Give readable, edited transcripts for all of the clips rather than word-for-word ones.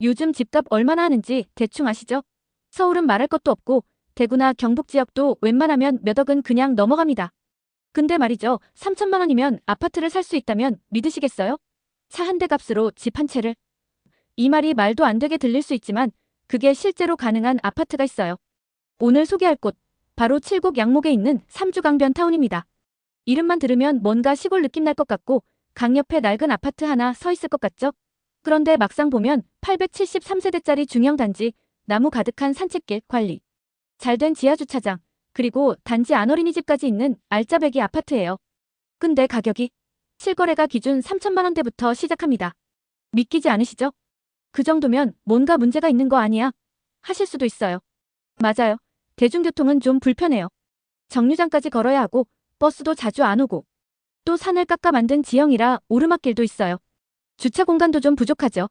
요즘 집값 얼마나 하는지 대충 아시죠? 서울은 말할 것도 없고 대구나 경북 지역도 웬만하면 몇 억은 그냥 넘어갑니다. 근데 말이죠. 3천만 원이면 아파트를 살 수 있다면 믿으시겠어요? 차 한 대 값으로 집 한 채를. 이 말이 말도 안 되게 들릴 수 있지만 그게 실제로 가능한 아파트가 있어요. 오늘 소개할 곳, 바로 칠곡 양목에 있는 삼주강변타운입니다. 이름만 들으면 뭔가 시골 느낌 날 것 같고 강 옆에 낡은 아파트 하나 서 있을 것 같죠? 그런데 막상 보면 873세대짜리 중형단지, 나무 가득한 산책길 관리, 잘된 지하주차장, 그리고 단지 안어린이집까지 있는 알짜배기 아파트예요. 근데 가격이 실거래가 기준 3천만 원대부터 시작합니다. 믿기지 않으시죠? 그 정도면 뭔가 문제가 있는 거 아니야? 하실 수도 있어요. 맞아요. 대중교통은 좀 불편해요. 정류장까지 걸어야 하고 버스도 자주 안 오고 또 산을 깎아 만든 지형이라 오르막길도 있어요. 주차 공간도 좀 부족하죠.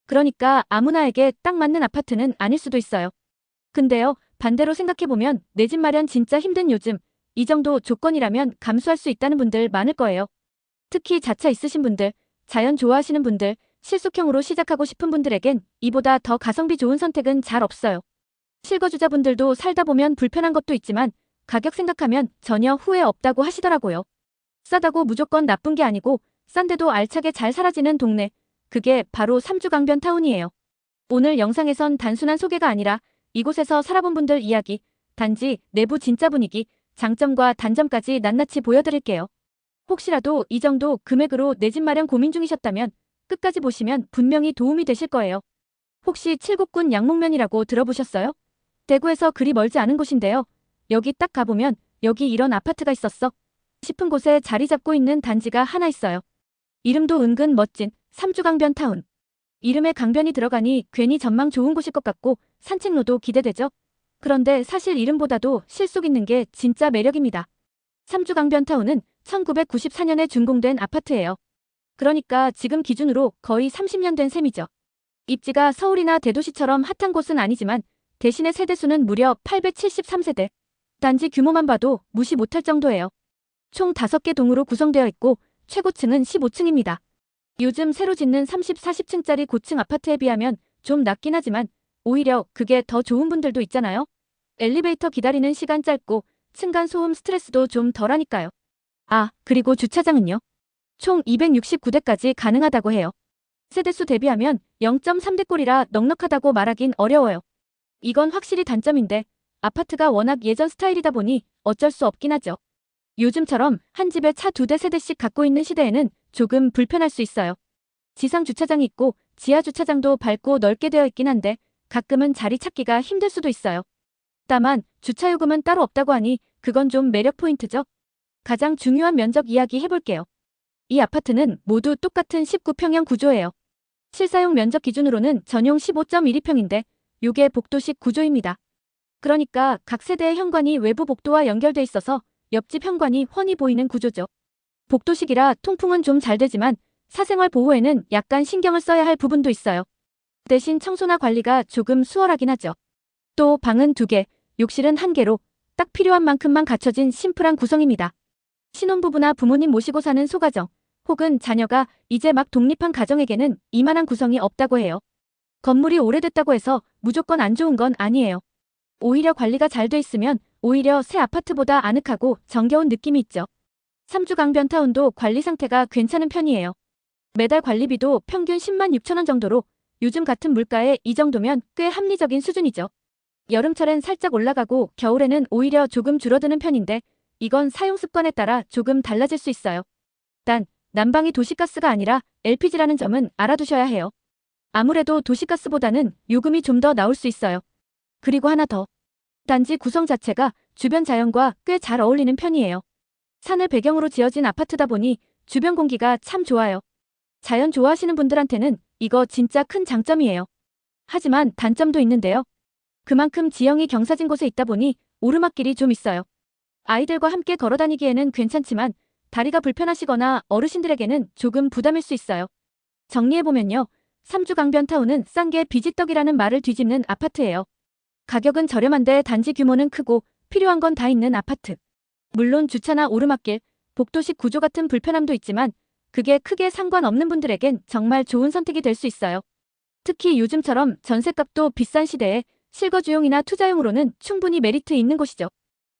그러니까 아무나에게 딱 맞는 아파트는 아닐 수도 있어요. 근데요, 반대로 생각해보면 내 집 마련 진짜 힘든 요즘, 이 정도 조건이라면 감수할 수 있다는 분들 많을 거예요. 특히 자차 있으신 분들, 자연 좋아하시는 분들, 실속형으로 시작하고 싶은 분들에겐 이보다 더 가성비 좋은 선택은 잘 없어요. 실거주자분들도 살다 보면 불편한 것도 있지만 가격 생각하면 전혀 후회 없다고 하시더라고요. 싸다고 무조건 나쁜 게 아니고 싼데도 알차게 잘 살아지는 동네, 그게 바로 삼주강변타운이에요. 오늘 영상에선 단순한 소개가 아니라 이곳에서 살아본 분들 이야기, 단지 내부 진짜 분위기, 장점과 단점까지 낱낱이 보여드릴게요. 혹시라도 이 정도 금액으로 내 집 마련 고민 중이셨다면 끝까지 보시면 분명히 도움이 되실 거예요. 혹시 칠곡군 양목면이라고 들어보셨어요? 대구에서 그리 멀지 않은 곳인데요. 여기 딱 가보면 여기 이런 아파트가 있었어 싶은 곳에 자리 잡고 있는 단지가 하나 있어요. 이름도 은근 멋진 삼주강변타운. 이름에 강변이 들어가니 괜히 전망 좋은 곳일 것 같고 산책로도 기대되죠? 그런데 사실 이름보다도 실속 있는 게 진짜 매력입니다. 삼주강변타운은 1994년에 준공된 아파트예요. 그러니까 지금 기준으로 거의 30년 된 셈이죠. 입지가 서울이나 대도시처럼 핫한 곳은 아니지만 대신에 세대수는 무려 873세대. 단지 규모만 봐도 무시 못할 정도예요. 총 5개 동으로 구성되어 있고 최고층은 15층입니다. 요즘 새로 짓는 30, 40층짜리 고층 아파트에 비하면 좀 낮긴 하지만 오히려 그게 더 좋은 분들도 있잖아요. 엘리베이터 기다리는 시간 짧고 층간 소음 스트레스도 좀 덜하니까요. 아, 그리고 주차장은요. 총 269대까지 가능하다고 해요. 세대수 대비하면 0.3대 꼴이라 넉넉하다고 말하긴 어려워요. 이건 확실히 단점인데 아파트가 워낙 예전 스타일이다 보니 어쩔 수 없긴 하죠. 요즘처럼 한 집에 차 2대 세대씩 갖고 있는 시대에는 조금 불편할 수 있어요. 지상 주차장이 있고 지하 주차장도 밝고 넓게 되어 있긴 한데 가끔은 자리 찾기가 힘들 수도 있어요. 다만 주차 요금은 따로 없다고 하니 그건 좀 매력 포인트죠. 가장 중요한 면적 이야기 해볼게요. 이 아파트는 모두 똑같은 19평형 구조예요. 실사용 면적 기준으로는 전용 15.12평인데 요게 복도식 구조입니다. 그러니까 각 세대의 현관이 외부 복도와 연결돼 있어서 옆집 현관이 훤히 보이는 구조죠. 복도식이라 통풍은 좀 잘 되지만 사생활 보호에는 약간 신경을 써야 할 부분도 있어요. 대신 청소나 관리가 조금 수월하긴 하죠. 또 방은 2개, 욕실은 1개로 딱 필요한 만큼만 갖춰진 심플한 구성입니다. 신혼부부나 부모님 모시고 사는 소가정, 혹은 자녀가 이제 막 독립한 가정에게는 이만한 구성이 없다고 해요. 건물이 오래됐다고 해서 무조건 안 좋은 건 아니에요. 오히려 관리가 잘 돼 있으면 오히려 새 아파트보다 아늑하고 정겨운 느낌이 있죠. 삼주강변타운도 관리 상태가 괜찮은 편이에요. 매달 관리비도 평균 10만 6천 원 정도로 요즘 같은 물가에 이 정도면 꽤 합리적인 수준이죠. 여름철엔 살짝 올라가고 겨울에는 오히려 조금 줄어드는 편인데 이건 사용 습관에 따라 조금 달라질 수 있어요. 단, 난방이 도시가스가 아니라 LPG라는 점은 알아두셔야 해요. 아무래도 도시가스보다는 요금이 좀 더 나올 수 있어요. 그리고 하나 더. 단지 구성 자체가 주변 자연과 꽤 잘 어울리는 편이에요. 산을 배경으로 지어진 아파트다 보니 주변 공기가 참 좋아요. 자연 좋아하시는 분들한테는 이거 진짜 큰 장점이에요. 하지만 단점도 있는데요. 그만큼 지형이 경사진 곳에 있다 보니 오르막길이 좀 있어요. 아이들과 함께 걸어 다니기에는 괜찮지만 다리가 불편하시거나 어르신들에게는 조금 부담일 수 있어요. 정리해보면요. 삼주강변타운은 싼 게 비지떡이라는 말을 뒤집는 아파트예요. 가격은 저렴한데 단지 규모는 크고 필요한 건 다 있는 아파트. 물론 주차나 오르막길, 복도식 구조 같은 불편함도 있지만 그게 크게 상관없는 분들에겐 정말 좋은 선택이 될 수 있어요. 특히 요즘처럼 전셋값도 비싼 시대에 실거주용이나 투자용으로는 충분히 메리트 있는 곳이죠.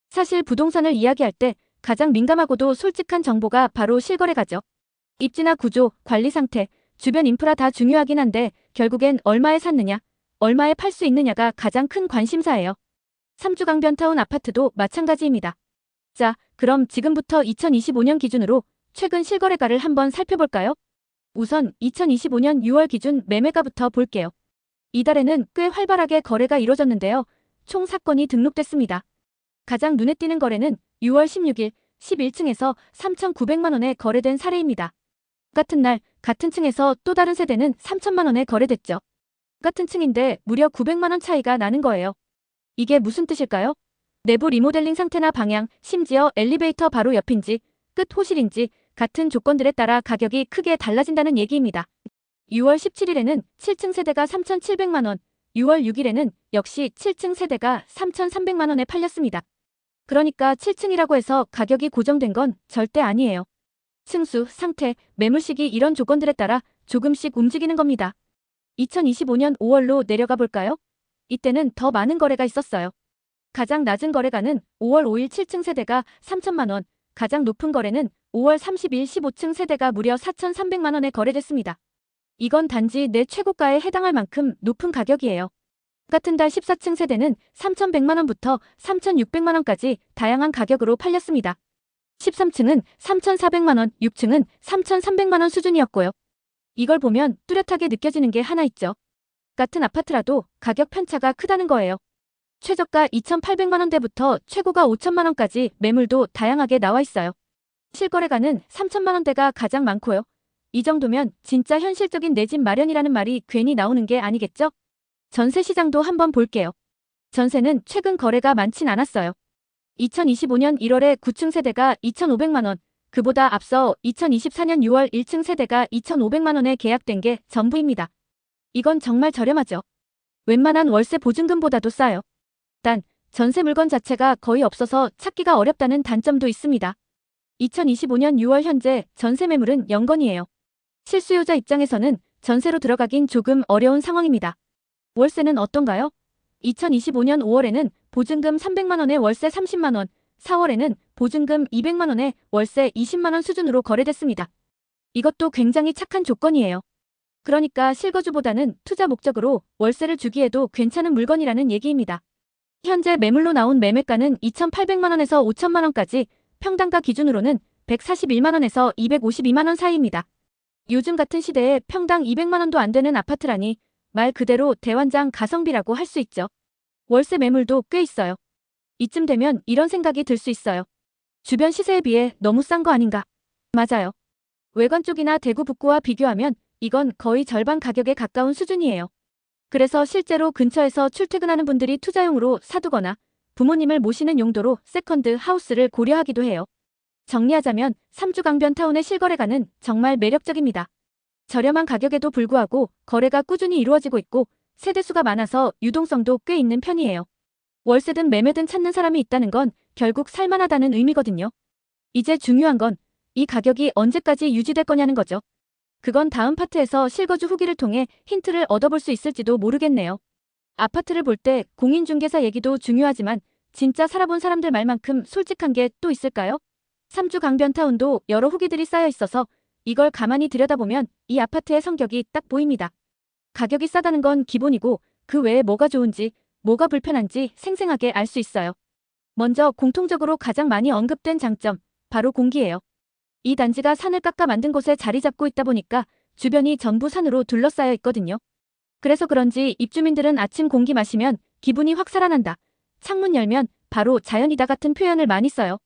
사실 부동산을 이야기할 때 가장 민감하고도 솔직한 정보가 바로 실거래가죠. 입지나 구조, 관리 상태, 주변 인프라 다 중요하긴 한데 결국엔 얼마에 샀느냐, 얼마에 팔 수 있느냐가 가장 큰 관심사예요. 삼주 강변타운 아파트도 마찬가지입니다. 자, 그럼 지금부터 2025년 기준으로 최근 실거래가를 한번 살펴볼까요? 우선 2025년 6월 기준 매매가부터 볼게요. 이달에는 꽤 활발하게 거래가 이뤄졌는데요. 총 사건이 등록됐습니다. 가장 눈에 띄는 거래는 6월 16일 11층에서 3,900만 원에 거래된 사례입니다. 같은 날 같은 층에서 또 다른 세대는 3천만 원에 거래됐죠. 같은 층인데 무려 900만 원 차이가 나는 거예요. 이게 무슨 뜻일까요? 내부 리모델링 상태나 방향, 심지어 엘리베이터 바로 옆인지, 끝 호실인지 같은 조건들에 따라 가격이 크게 달라진다는 얘기입니다. 6월 17일에는 7층 세대가 3,700만 원, 6월 6일에는 역시 7층 세대가 3,300만 원에 팔렸습니다. 그러니까 7층이라고 해서 가격이 고정된 건 절대 아니에요. 층수, 상태, 매물 시기 이런 조건들에 따라 조금씩 움직이는 겁니다. 2025년 5월로 내려가 볼까요? 이때는 더 많은 거래가 있었어요. 가장 낮은 거래가는 5월 5일 7층 세대가 3천만 원, 가장 높은 거래는 5월 30일 15층 세대가 무려 4,300만 원에 거래됐습니다. 이건 단지 내 최고가에 해당할 만큼 높은 가격이에요. 같은 달 14층 세대는 3,100만 원부터 3,600만 원까지 다양한 가격으로 팔렸습니다. 13층은 3,400만 원, 6층은 3,300만 원 수준이었고요. 이걸 보면 뚜렷하게 느껴지는 게 하나 있죠. 같은 아파트라도 가격 편차가 크다는 거예요. 최저가 2,800만 원대부터 최고가 5천만 원까지 매물도 다양하게 나와 있어요. 실거래가는 3천만 원대가 가장 많고요. 이 정도면 진짜 현실적인 내 집 마련이라는 말이 괜히 나오는 게 아니겠죠? 전세 시장도 한번 볼게요. 전세는 최근 거래가 많진 않았어요. 2025년 1월에 9층 세대가 2,500만 원, 그보다 앞서 2024년 6월 1층 세대가 2,500만 원에 계약된 게 전부입니다. 이건 정말 저렴하죠. 웬만한 월세 보증금보다도 싸요. 단, 전세 물건 자체가 거의 없어서 찾기가 어렵다는 단점도 있습니다. 2025년 6월 현재 전세 매물은 0건이에요. 실수요자 입장에서는 전세로 들어가긴 조금 어려운 상황입니다. 월세는 어떤가요? 2025년 5월에는 보증금 300만 원에 월세 30만 원, 4월에는 보증금 200만 원에 월세 20만 원 수준으로 거래됐습니다. 이것도 굉장히 착한 조건이에요. 그러니까 실거주보다는 투자 목적으로 월세를 주기에도 괜찮은 물건이라는 얘기입니다. 현재 매물로 나온 매매가는 2,800만 원에서 5천만 원까지, 평당가 기준으로는 141만 원에서 252만 원 사이입니다. 요즘 같은 시대에 평당 200만 원도 안 되는 아파트라니 말 그대로 대환장 가성비라고 할 수 있죠. 월세 매물도 꽤 있어요. 이쯤 되면 이런 생각이 들 수 있어요. 주변 시세에 비해 너무 싼 거 아닌가? 맞아요. 외관 쪽이나 대구 북구와 비교하면 이건 거의 절반 가격에 가까운 수준이에요. 그래서 실제로 근처에서 출퇴근하는 분들이 투자용으로 사두거나 부모님을 모시는 용도로 세컨드 하우스를 고려하기도 해요. 정리하자면 3주 강변타운의 실거래가는 정말 매력적입니다. 저렴한 가격에도 불구하고 거래가 꾸준히 이루어지고 있고 세대수가 많아서 유동성도 꽤 있는 편이에요. 월세든 매매든 찾는 사람이 있다는 건 결국 살만하다는 의미거든요. 이제 중요한 건 이 가격이 언제까지 유지될 거냐는 거죠. 그건 다음 파트에서 실거주 후기를 통해 힌트를 얻어볼 수 있을지도 모르겠네요. 아파트를 볼 때 공인중개사 얘기도 중요하지만 진짜 살아본 사람들 말만큼 솔직한 게 또 있을까요? 3주 강변타운도 여러 후기들이 쌓여 있어서 이걸 가만히 들여다보면 이 아파트의 성격이 딱 보입니다. 가격이 싸다는 건 기본이고 그 외에 뭐가 좋은지, 뭐가 불편한지 생생하게 알 수 있어요. 먼저 공통적으로 가장 많이 언급된 장점, 바로 공기예요. 이 단지가 산을 깎아 만든 곳에 자리 잡고 있다 보니까 주변이 전부 산으로 둘러싸여 있거든요. 그래서 그런지 입주민들은 아침 공기 마시면 기분이 확 살아난다, 창문 열면 바로 자연이다 같은 표현을 많이 써요.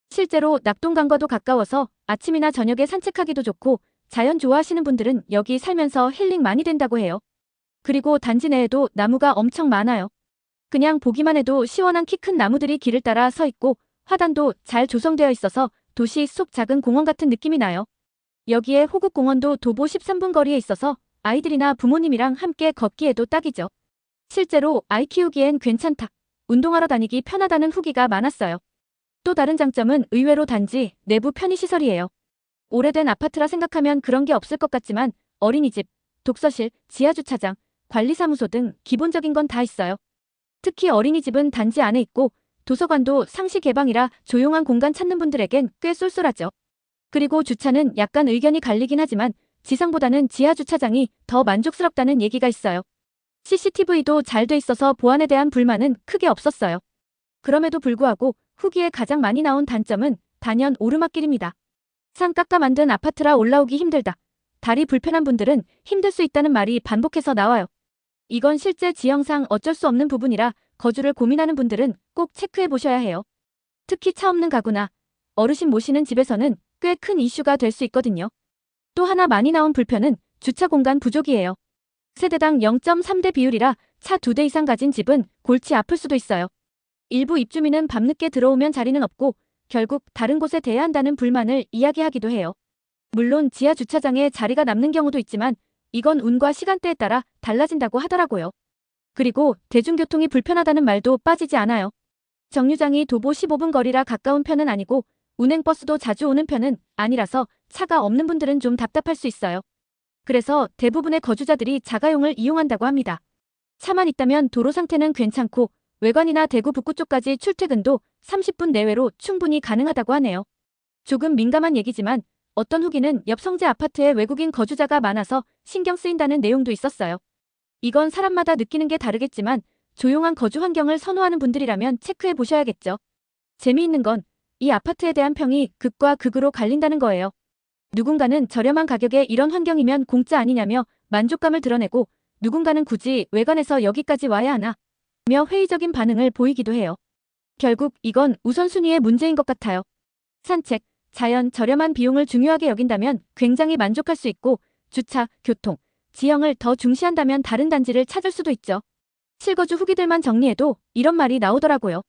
실제로 낙동강과도 가까워서 아침이나 저녁에 산책하기도 좋고 자연 좋아하시는 분들은 여기 살면서 힐링 많이 된다고 해요. 그리고 단지 내에도 나무가 엄청 많아요. 그냥 보기만 해도 시원한 키 큰 나무들이 길을 따라 서 있고 화단도 잘 조성되어 있어서 도시 속 작은 공원 같은 느낌이 나요. 여기에 호국공원도 도보 13분 거리에 있어서 아이들이나 부모님이랑 함께 걷기에도 딱이죠. 실제로 아이 키우기엔 괜찮다, 운동하러 다니기 편하다는 후기가 많았어요. 또 다른 장점은 의외로 단지 내부 편의시설이에요. 오래된 아파트라 생각하면 그런 게 없을 것 같지만 어린이집, 독서실, 지하주차장, 관리사무소 등 기본적인 건 다 있어요. 특히 어린이집은 단지 안에 있고 도서관도 상시 개방이라 조용한 공간 찾는 분들에겐 꽤 쏠쏠하죠. 그리고 주차는 약간 의견이 갈리긴 하지만 지상보다는 지하 주차장이 더 만족스럽다는 얘기가 있어요. CCTV도 잘 돼 있어서 보안에 대한 불만은 크게 없었어요. 그럼에도 불구하고 후기에 가장 많이 나온 단점은 단연 오르막길입니다. 산 깎아 만든 아파트라 올라오기 힘들다. 다리 불편한 분들은 힘들 수 있다는 말이 반복해서 나와요. 이건 실제 지형상 어쩔 수 없는 부분이라 거주를 고민하는 분들은 꼭 체크해 보셔야 해요. 특히 차 없는 가구나 어르신 모시는 집에서는 꽤 큰 이슈가 될 수 있거든요. 또 하나 많이 나온 불편은 주차 공간 부족이에요. 세대당 0.3대 비율이라 차 2대 이상 가진 집은 골치 아플 수도 있어요. 일부 입주민은 밤늦게 들어오면 자리는 없고 결국 다른 곳에 대야 한다는 불만을 이야기하기도 해요. 물론 지하 주차장에 자리가 남는 경우도 있지만 이건 운과 시간대에 따라 달라진다고 하더라고요. 그리고 대중교통이 불편하다는 말도 빠지지 않아요. 정류장이 도보 15분 거리라 가까운 편은 아니고 운행버스도 자주 오는 편은 아니라서 차가 없는 분들은 좀 답답할 수 있어요. 그래서 대부분의 거주자들이 자가용을 이용한다고 합니다. 차만 있다면 도로 상태는 괜찮고 외관이나 대구 북구 쪽까지 출퇴근도 30분 내외로 충분히 가능하다고 하네요. 조금 민감한 얘기지만 어떤 후기는 옆 성재 아파트에 외국인 거주자가 많아서 신경 쓰인다는 내용도 있었어요. 이건 사람마다 느끼는 게 다르겠지만 조용한 거주 환경을 선호하는 분들이라면 체크해 보셔야겠죠. 재미있는 건 이 아파트에 대한 평이 극과 극으로 갈린다는 거예요. 누군가는 저렴한 가격에 이런 환경이면 공짜 아니냐며 만족감을 드러내고 누군가는 굳이 외관에서 여기까지 와야 하나 며 회의적인 반응을 보이기도 해요. 결국 이건 우선순위의 문제인 것 같아요. 산책, 자연, 저렴한 비용을 중요하게 여긴다면 굉장히 만족할 수 있고 주차, 교통, 지형을 더 중시한다면 다른 단지를 찾을 수도 있죠. 실거주 후기들만 정리해도 이런 말이 나오더라고요.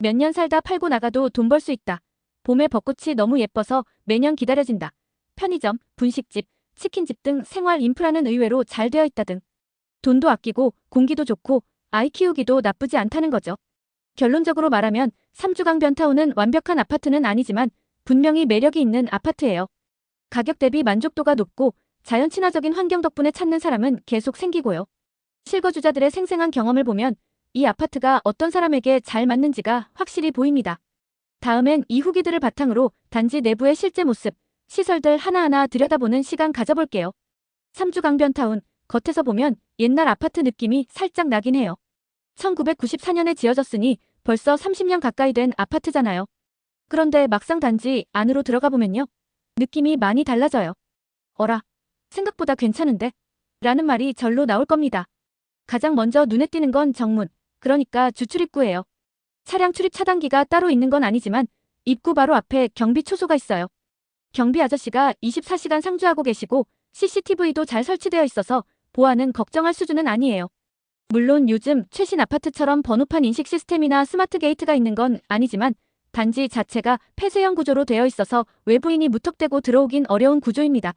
몇 년 살다 팔고 나가도 돈 벌 수 있다. 봄에 벚꽃이 너무 예뻐서 매년 기다려진다. 편의점, 분식집, 치킨집 등 생활 인프라는 의외로 잘 되어 있다 등. 돈도 아끼고 공기도 좋고 아이 키우기도 나쁘지 않다는 거죠. 결론적으로 말하면 삼주강변타운은 완벽한 아파트는 아니지만 분명히 매력이 있는 아파트예요. 가격 대비 만족도가 높고 자연 친화적인 환경 덕분에 찾는 사람은 계속 생기고요. 실거주자들의 생생한 경험을 보면 이 아파트가 어떤 사람에게 잘 맞는지가 확실히 보입니다. 다음엔 이 후기들을 바탕으로 단지 내부의 실제 모습, 시설들 하나하나 들여다보는 시간 가져볼게요. 삼주강변타운, 겉에서 보면 옛날 아파트 느낌이 살짝 나긴 해요. 1994년에 지어졌으니 벌써 30년 가까이 된 아파트잖아요. 그런데 막상 단지 안으로 들어가 보면요. 느낌이 많이 달라져요. 어라, 생각보다 괜찮은데? 라는 말이 절로 나올 겁니다. 가장 먼저 눈에 띄는 건 정문, 그러니까 주출입구예요. 차량 출입 차단기가 따로 있는 건 아니지만 입구 바로 앞에 경비 초소가 있어요. 경비 아저씨가 24시간 상주하고 계시고 CCTV도 잘 설치되어 있어서 보안은 걱정할 수준은 아니에요. 물론 요즘 최신 아파트처럼 번호판 인식 시스템이나 스마트 게이트가 있는 건 아니지만 단지 자체가 폐쇄형 구조로 되어 있어서 외부인이 무턱대고 들어오긴 어려운 구조입니다.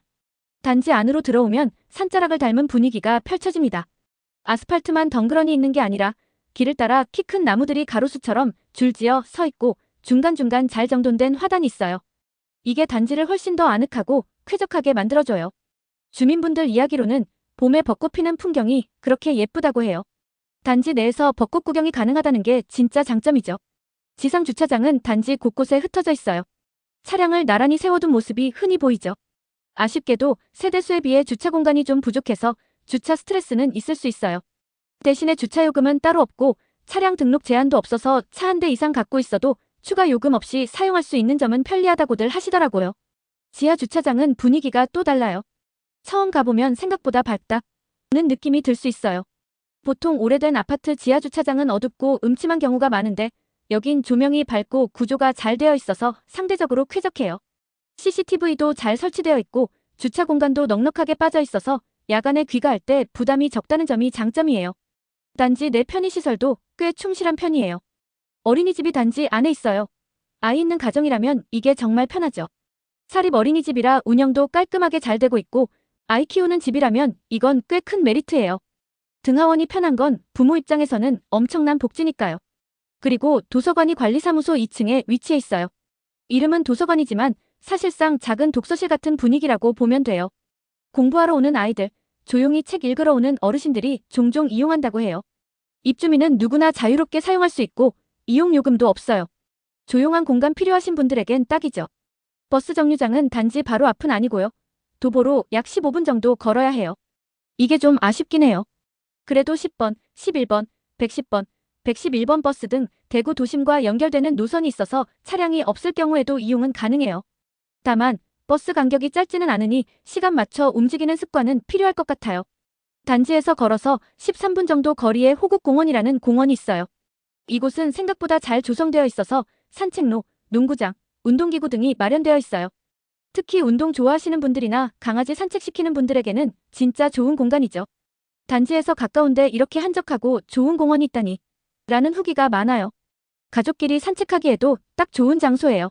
단지 안으로 들어오면 산자락을 닮은 분위기가 펼쳐집니다. 아스팔트만 덩그러니 있는 게 아니라 길을 따라 키 큰 나무들이 가로수처럼 줄지어 서 있고 중간중간 잘 정돈된 화단이 있어요. 이게 단지를 훨씬 더 아늑하고 쾌적하게 만들어줘요. 주민분들 이야기로는 봄에 벚꽃 피는 풍경이 그렇게 예쁘다고 해요. 단지 내에서 벚꽃 구경이 가능하다는 게 진짜 장점이죠. 지상 주차장은 단지 곳곳에 흩어져 있어요. 차량을 나란히 세워둔 모습이 흔히 보이죠. 아쉽게도 세대수에 비해 주차 공간이 좀 부족해서 주차 스트레스는 있을 수 있어요. 대신에 주차 요금은 따로 없고 차량 등록 제한도 없어서 차 한 대 이상 갖고 있어도 추가 요금 없이 사용할 수 있는 점은 편리하다고들 하시더라고요. 지하 주차장은 분위기가 또 달라요. 처음 가보면 생각보다 밝다는 느낌이 들 수 있어요. 보통 오래된 아파트 지하 주차장은 어둡고 음침한 경우가 많은데 여긴 조명이 밝고 구조가 잘 되어 있어서 상대적으로 쾌적해요. CCTV도 잘 설치되어 있고 주차 공간도 넉넉하게 빠져 있어서 야간에 귀가할 때 부담이 적다는 점이 장점이에요. 단지 내 편의시설도 꽤 충실한 편이에요. 어린이집이 단지 안에 있어요. 아이 있는 가정이라면 이게 정말 편하죠. 사립 어린이집이라 운영도 깔끔하게 잘 되고 있고 아이 키우는 집이라면 이건 꽤 큰 메리트예요. 등하원이 편한 건 부모 입장에서는 엄청난 복지니까요. 그리고 도서관이 관리사무소 2층에 위치해 있어요. 이름은 도서관이지만 사실상 작은 독서실 같은 분위기라고 보면 돼요. 공부하러 오는 아이들, 조용히 책 읽으러 오는 어르신들이 종종 이용한다고 해요. 입주민은 누구나 자유롭게 사용할 수 있고 이용 요금도 없어요. 조용한 공간 필요하신 분들에겐 딱이죠. 버스 정류장은 단지 바로 앞은 아니고요. 도보로 약 15분 정도 걸어야 해요. 이게 좀 아쉽긴 해요. 그래도 10번, 11번, 110번, 111번 버스 등 대구 도심과 연결되는 노선이 있어서 차량이 없을 경우에도 이용은 가능해요. 다만 버스 간격이 짧지는 않으니 시간 맞춰 움직이는 습관은 필요할 것 같아요. 단지에서 걸어서 13분 정도 거리에 호국공원이라는 공원이 있어요. 이곳은 생각보다 잘 조성되어 있어서 산책로, 농구장, 운동기구 등이 마련되어 있어요. 특히 운동 좋아하시는 분들이나 강아지 산책시키는 분들에게는 진짜 좋은 공간이죠. 단지에서 가까운데 이렇게 한적하고 좋은 공원이 있다니 라는 후기가 많아요. 가족끼리 산책하기에도 딱 좋은 장소예요.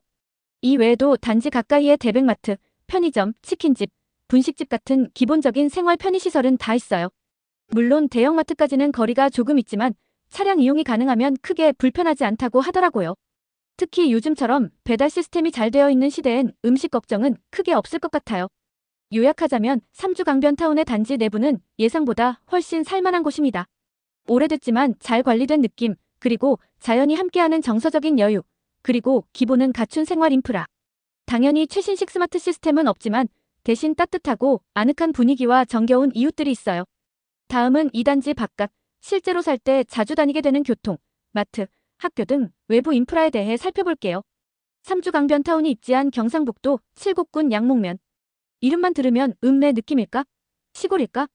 이 외에도 단지 가까이에 대백마트, 편의점, 치킨집, 분식집 같은 기본적인 생활 편의시설은 다 있어요. 물론 대형마트까지는 거리가 조금 있지만 차량 이용이 가능하면 크게 불편하지 않다고 하더라고요. 특히 요즘처럼 배달 시스템이 잘 되어 있는 시대엔 음식 걱정은 크게 없을 것 같아요. 요약하자면 삼주강변타운의 단지 내부는 예상보다 훨씬 살만한 곳입니다. 오래됐지만 잘 관리된 느낌, 그리고 자연이 함께하는 정서적인 여유, 그리고 기본은 갖춘 생활 인프라. 당연히 최신식 스마트 시스템은 없지만 대신 따뜻하고 아늑한 분위기와 정겨운 이웃들이 있어요. 다음은 이 단지 바깥, 실제로 살 때 자주 다니게 되는 교통, 마트, 학교 등 외부 인프라에 대해 살펴볼게요. 삼주강변타운이 입지한 경상북도 칠곡군 양목면. 이름만 들으면 읍내 느낌일까? 시골일까?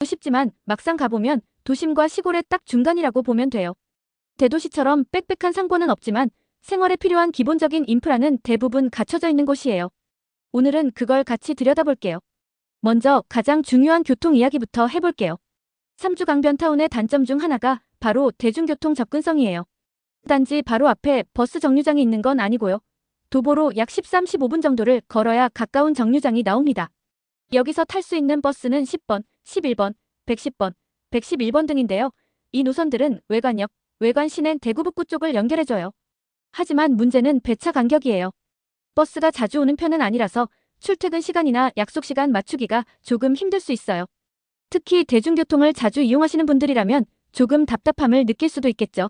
싶지만 막상 가보면 도심과 시골의 딱 중간이라고 보면 돼요. 대도시처럼 빽빽한 상권은 없지만 생활에 필요한 기본적인 인프라는 대부분 갖춰져 있는 곳이에요. 오늘은 그걸 같이 들여다볼게요. 먼저 가장 중요한 교통 이야기부터 해볼게요. 삼주강변타운의 단점 중 하나가 바로 대중교통 접근성이에요. 단지 바로 앞에 버스 정류장이 있는 건 아니고요. 도보로 약 13-15분 정도를 걸어야 가까운 정류장이 나옵니다. 여기서 탈 수 있는 버스는 10번, 11번, 110번, 111번 등인데요. 이 노선들은 외관역, 외관 시내 대구 북구 쪽을 연결해줘요. 하지만 문제는 배차 간격이에요. 버스가 자주 오는 편은 아니라서 출퇴근 시간이나 약속 시간 맞추기가 조금 힘들 수 있어요. 특히 대중교통을 자주 이용하시는 분들이라면 조금 답답함을 느낄 수도 있겠죠.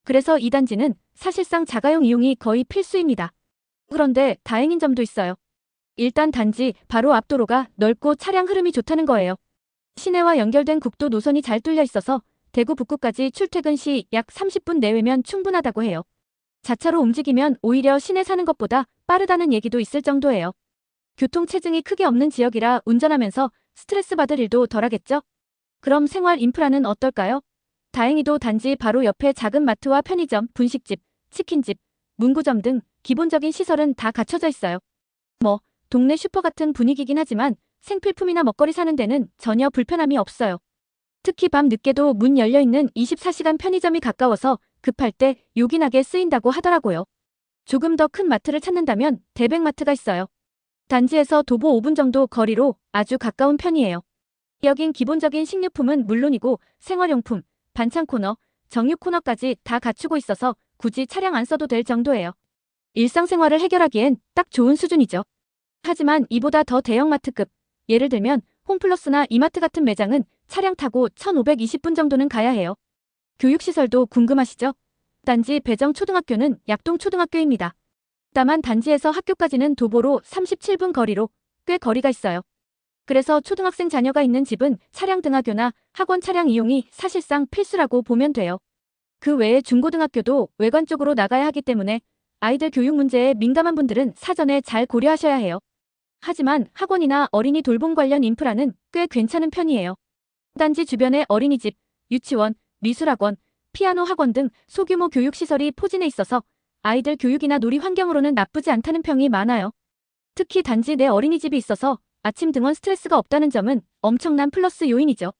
그래서 이 단지는 사실상 자가용 이용이 거의 필수입니다. 그런데 다행인 점도 있어요. 일단 단지 바로 앞 도로가 넓고 차량 흐름이 좋다는 거예요. 시내와 연결된 국도 노선이 잘 뚫려 있어서 대구 북구까지 출퇴근 시 약 30분 내외면 충분하다고 해요. 자차로 움직이면 오히려 시내 사는 것보다 빠르다는 얘기도 있을 정도예요. 교통체증이 크게 없는 지역이라 운전하면서 스트레스 받을 일도 덜하겠죠? 그럼 생활 인프라는 어떨까요? 다행히도 단지 바로 옆에 작은 마트와 편의점, 분식집, 치킨집, 문구점 등 기본적인 시설은 다 갖춰져 있어요. 동네 슈퍼 같은 분위기긴 하지만 생필품이나 먹거리 사는 데는 전혀 불편함이 없어요. 특히 밤 늦게도 문 열려있는 24시간 편의점이 가까워서 급할 때 요긴하게 쓰인다고 하더라고요. 조금 더 큰 마트를 찾는다면 대백마트가 있어요. 단지에서 도보 5분 정도 거리로 아주 가까운 편이에요. 여긴 기본적인 식료품은 물론이고 생활용품, 반찬 코너, 정육 코너까지 다 갖추고 있어서 굳이 차량 안 써도 될 정도예요. 일상생활을 해결하기엔 딱 좋은 수준이죠. 하지만 이보다 더 대형마트급, 예를 들면 홈플러스나 이마트 같은 매장은 차량 타고 1520분 정도는 가야 해요. 교육시설도 궁금하시죠? 단지 배정초등학교는 약동초등학교입니다. 다만 단지에서 학교까지는 도보로 37분 거리로 꽤 거리가 있어요. 그래서 초등학생 자녀가 있는 집은 차량 등하교나 학원 차량 이용이 사실상 필수라고 보면 돼요. 그 외에 중고등학교도 외관 쪽으로 나가야 하기 때문에 아이들 교육 문제에 민감한 분들은 사전에 잘 고려하셔야 해요. 하지만 학원이나 어린이 돌봄 관련 인프라는 꽤 괜찮은 편이에요. 단지 주변에 어린이집, 유치원, 미술학원, 피아노 학원 등 소규모 교육시설이 포진해 있어서 아이들 교육이나 놀이 환경으로는 나쁘지 않다는 평이 많아요. 특히 단지 내 어린이집이 있어서 아침 등원 스트레스가 없다는 점은 엄청난 플러스 요인이죠.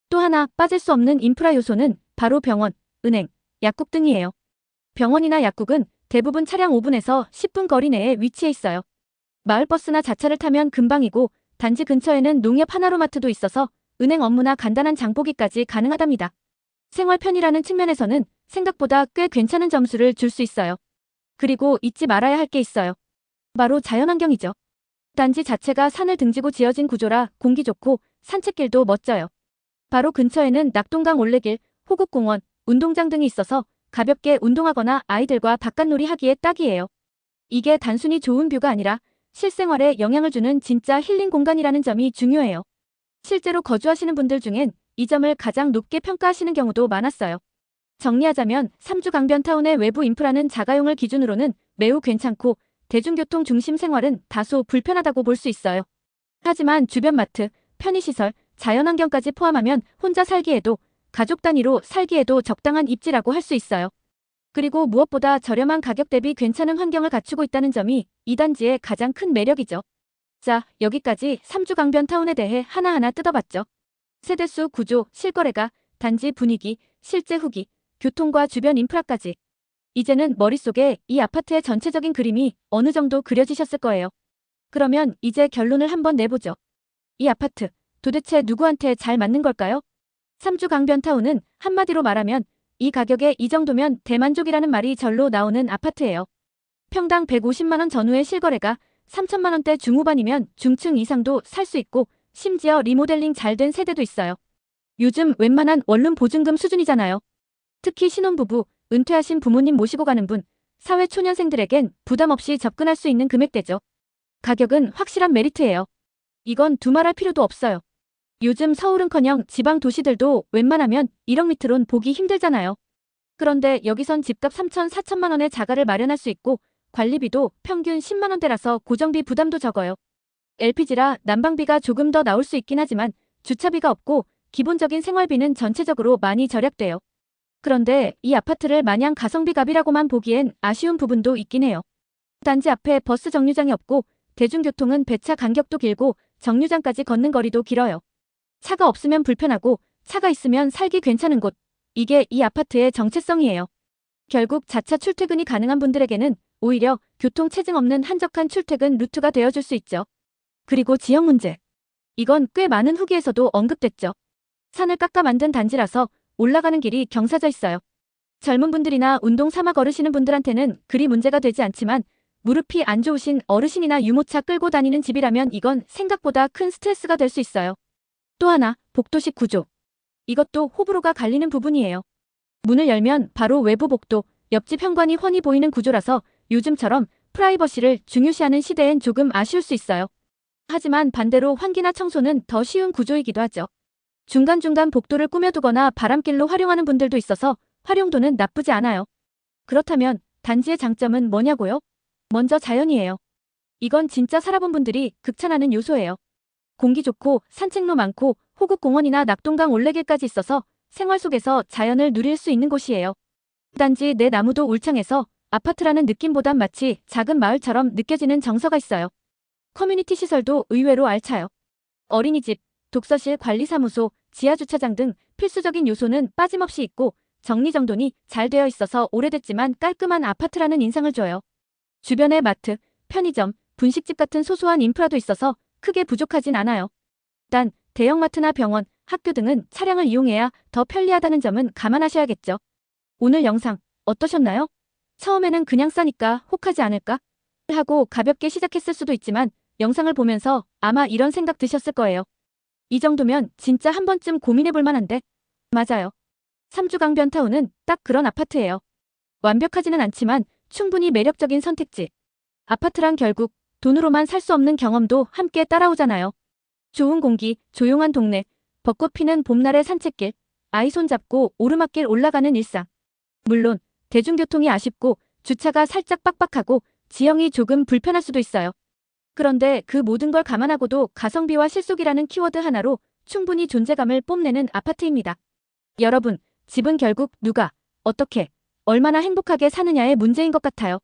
또 하나 빠질 수 없는 인프라 요소는 바로 병원, 은행, 약국 등이에요. 병원이나 약국은 대부분 차량 5분에서 10분 거리 내에 위치해 있어요. 마을버스나 자차를 타면 금방이고 단지 근처에는 농협 하나로마트도 있어서 은행 업무나 간단한 장보기까지 가능하답니다. 생활 편의라는 측면에서는 생각보다 꽤 괜찮은 점수를 줄 수 있어요. 그리고 잊지 말아야 할 게 있어요. 바로 자연환경이죠. 단지 자체가 산을 등지고 지어진 구조라 공기 좋고 산책길도 멋져요. 바로 근처에는 낙동강 올레길, 호국공원, 운동장 등이 있어서 가볍게 운동하거나 아이들과 바깥놀이 하기에 딱이에요. 이게 단순히 좋은 뷰가 아니라 실생활에 영향을 주는 진짜 힐링 공간이라는 점이 중요해요. 실제로 거주하시는 분들 중엔 이 점을 가장 높게 평가하시는 경우도 많았어요. 정리하자면 삼주 강변타운의 외부 인프라는 자가용을 기준으로는 매우 괜찮고 대중교통 중심 생활은 다소 불편하다고 볼 수 있어요. 하지만 주변 마트, 편의시설, 자연환경까지 포함하면 혼자 살기에도 가족 단위로 살기에도 적당한 입지라고 할 수 있어요. 그리고 무엇보다 저렴한 가격 대비 괜찮은 환경을 갖추고 있다는 점이 이 단지의 가장 큰 매력이죠. 자, 여기까지 삼주 강변타운에 대해 하나하나 뜯어봤죠. 세대수, 구조, 실거래가, 단지 분위기, 실제 후기, 교통과 주변 인프라까지. 이제는 머릿속에 이 아파트의 전체적인 그림이 어느 정도 그려지셨을 거예요. 그러면 이제 결론을 한번 내보죠. 이 아파트, 도대체 누구한테 잘 맞는 걸까요? 삼주 강변타운은 한마디로 말하면 이 가격에 이 정도면 대만족이라는 말이 절로 나오는 아파트예요. 평당 150만원 전후의 실거래가 3천만원대 중후반이면 중층 이상도 살 수 있고 심지어 리모델링 잘 된 세대도 있어요. 요즘 웬만한 원룸 보증금 수준이잖아요. 특히 신혼부부, 은퇴하신 부모님 모시고 가는 분, 사회초년생들에겐 부담 없이 접근할 수 있는 금액대죠. 가격은 확실한 메리트예요. 이건 두말할 필요도 없어요. 요즘 서울은커녕 지방 도시들도 웬만하면 1억 밑으론 보기 힘들잖아요. 그런데 여기선 집값 3천, 4천만 원의 자가를 마련할 수 있고 관리비도 평균 10만 원대라서 고정비 부담도 적어요. LPG라 난방비가 조금 더 나올 수 있긴 하지만 주차비가 없고 기본적인 생활비는 전체적으로 많이 절약돼요. 그런데 이 아파트를 마냥 가성비 갑이라고만 보기엔 아쉬운 부분도 있긴 해요. 단지 앞에 버스 정류장이 없고 대중교통은 배차 간격도 길고 정류장까지 걷는 거리도 길어요. 차가 없으면 불편하고 차가 있으면 살기 괜찮은 곳. 이게 이 아파트의 정체성이에요. 결국 자차 출퇴근이 가능한 분들에게는 오히려 교통 체증 없는 한적한 출퇴근 루트가 되어줄 수 있죠. 그리고 지역 문제. 이건 꽤 많은 후기에서도 언급됐죠. 산을 깎아 만든 단지라서 올라가는 길이 경사져 있어요. 젊은 분들이나 운동 삼아 걸으시는 분들한테는 그리 문제가 되지 않지만 무릎이 안 좋으신 어르신이나 유모차 끌고 다니는 집이라면 이건 생각보다 큰 스트레스가 될 수 있어요. 또 하나, 복도식 구조. 이것도 호불호가 갈리는 부분이에요. 문을 열면 바로 외부 복도, 옆집 현관이 훤히 보이는 구조라서 요즘처럼 프라이버시를 중요시하는 시대엔 조금 아쉬울 수 있어요. 하지만 반대로 환기나 청소는 더 쉬운 구조이기도 하죠. 중간중간 복도를 꾸며두거나 바람길로 활용하는 분들도 있어서 활용도는 나쁘지 않아요. 그렇다면 단지의 장점은 뭐냐고요? 먼저 자연이에요. 이건 진짜 살아본 분들이 극찬하는 요소예요. 공기 좋고 산책로 많고 호국공원이나 낙동강 올레길까지 있어서 생활 속에서 자연을 누릴 수 있는 곳이에요. 단지 내 나무도 울창해서 아파트라는 느낌보단 마치 작은 마을처럼 느껴지는 정서가 있어요. 커뮤니티 시설도 의외로 알차요. 어린이집, 독서실 관리사무소, 지하주차장 등 필수적인 요소는 빠짐없이 있고 정리정돈이 잘 되어 있어서 오래됐지만 깔끔한 아파트라는 인상을 줘요. 주변에 마트, 편의점, 분식집 같은 소소한 인프라도 있어서 크게 부족하진 않아요. 단 대형마트나 병원, 학교 등은 차량을 이용해야 더 편리하다는 점은 감안하셔야겠죠. 오늘 영상 어떠셨나요? 처음에는 그냥 싸니까 혹하지 않을까? 하고 가볍게 시작했을 수도 있지만 영상을 보면서 아마 이런 생각 드셨을 거예요. 이 정도면 진짜 한 번쯤 고민해볼 만한데. 맞아요. 삼주 강변타운은 딱 그런 아파트예요. 완벽하지는 않지만 충분히 매력적인 선택지. 아파트란 결국 돈으로만 살 수 없는 경험도 함께 따라오잖아요. 좋은 공기, 조용한 동네, 벚꽃 피는 봄날의 산책길, 아이 손잡고 오르막길 올라가는 일상. 물론 대중교통이 아쉽고 주차가 살짝 빡빡하고 지형이 조금 불편할 수도 있어요. 그런데 그 모든 걸 감안하고도 가성비와 실속이라는 키워드 하나로 충분히 존재감을 뽐내는 아파트입니다. 여러분, 집은 결국 누가, 어떻게, 얼마나 행복하게 사느냐의 문제인 것 같아요.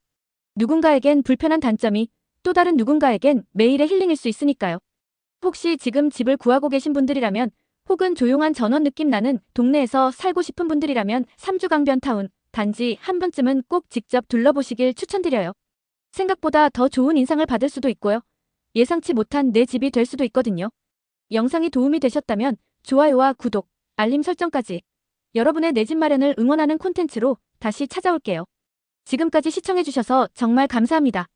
누군가에겐 불편한 단점이 또 다른 누군가에겐 매일의 힐링일 수 있으니까요. 혹시 지금 집을 구하고 계신 분들이라면 혹은 조용한 전원 느낌 나는 동네에서 살고 싶은 분들이라면 삼주 강변타운 단지 한 번쯤은 꼭 직접 둘러보시길 추천드려요. 생각보다 더 좋은 인상을 받을 수도 있고요. 예상치 못한 내 집이 될 수도 있거든요. 영상이 도움이 되셨다면 좋아요와 구독, 알림 설정까지 여러분의 내 집 마련을 응원하는 콘텐츠로 다시 찾아올게요. 지금까지 시청해주셔서 정말 감사합니다.